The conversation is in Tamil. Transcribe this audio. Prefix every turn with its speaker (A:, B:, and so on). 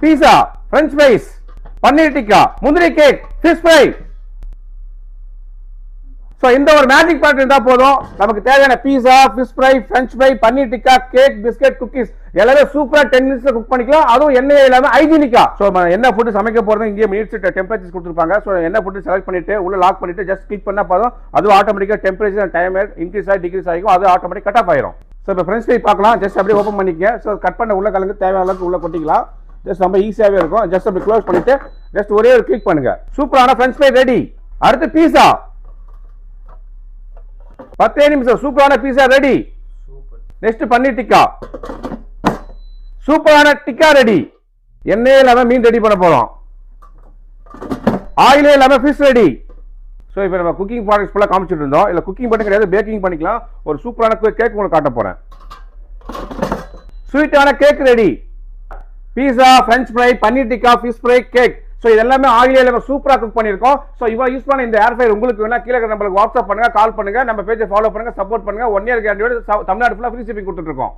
A: பீஸா, பிரெஞ்ச் ஃப்ரைஸ், பன்னீர் டிக்கா, முந்திரி கேக், ஃபிஷ் ஃப்ரை. சோ இந்த ஒரு மேஜிக் பாக்கெட் இருந்தா போதும், நமக்கு தேவையான பீஸா, fish fry, French fry, paneer tikka, cake, biscuit, cookies எல்லாமே சூப்பரா 10 மினிட்ஸ்ல குக் பண்ணிக்கலாம். அதுவும் எண்ணெய் இல்லாம ஹைஜீனிக்கா. சோ என்ன ஃபுட் சமைக்க போறது இங்கே மினிட்ஸ் டெம்பரேச்சர்ஸ் கொடுத்திருப்பாங்க. சோ என்ன ஃபுட் செலக்ட் பண்ணிட்டு உள்ள லாக் பண்ணிட்டு ஜஸ்ட் கிளிக் பண்ணா போதும், அது ஆட்டோமேட்டிக்கா டெம்பரேச்சர் டைமர் இன்க்ரீஸ் ஆகி டிக்ரீஸ் ஆகும், அது ஆட்டோமேட்டிக் கட் ஆஃப் ஆயிரும். சோ இப்போ ஃப்ரெஞ்ச் ஃப்ரை பார்க்கலாம். ஜஸ்ட் அப்படியே ஓபன் பண்ணிக்கங்க. சோ கட் பண்ண உள்ள கலந்து தேவையான அளவுக்கு உள்ள கொட்டிக்கலாம். ஜஸ்ட் ரொம்ப ஈஸியாவே இருக்கும். ஜஸ்ட் அப்படி க்ளோஸ் பண்ணிட்டு ஜஸ்ட் ஒரே ஒரு கிளிக் பண்ணுங்க. சூப்பரான ஃப்ரெஞ்ச் ஃப்ரை ரெடி. அடுத்து பீஸா, 10 நிமிஷம் சூப்பரான pizza ready. Next paneer tikka, சூப்பரான டிக்கா ரெடி. எண்ணெய் இல்லாம மீன் ரெடி பண்ண போறோம். ஆயிலே இல்லாம ஃபிஷ் ரெடி. சோ இப்போ நம்ம குக்கிங் ப்ராடக்ட்ஸ் ஃபுல்லா காமிச்சிட்டு இருந்தோம். இல்ல குக்கிங் பண்ண கிடையாது, பேக்கிங் பண்ணிக்கலாம். ஒரு சூப்பரான கேக் உங்களுக்கு காட்ட போறேன். ஸ்வீட்டான cake ready. Pizza, French fry, paneer tikka, fish fry, cake. So இதெல்லாமே ஆயிலே இல்லாம சூப்பரா குக் பண்ணிருக்கோம். சோ இவ்வளவு யூஸ் பண்ண இந்த ஏர் ஃப்ரையர் உங்களுக்கு வேணா கீழே நம்மளுக்கு வாட்ஸ்அப் பண்ணுங்க, கால் பண்ணுங்க, நம்ம பேஜை ஃபாலோ பண்ணுங்க, சப்போர்ட் பண்ணுங்க. 1 இயர் கேரண்டியோட தமிழ்நாடு ஃபுல்லா ஃப்ரீ ஷிப்பிங் கொடுத்துட்டு இருக்கோம்.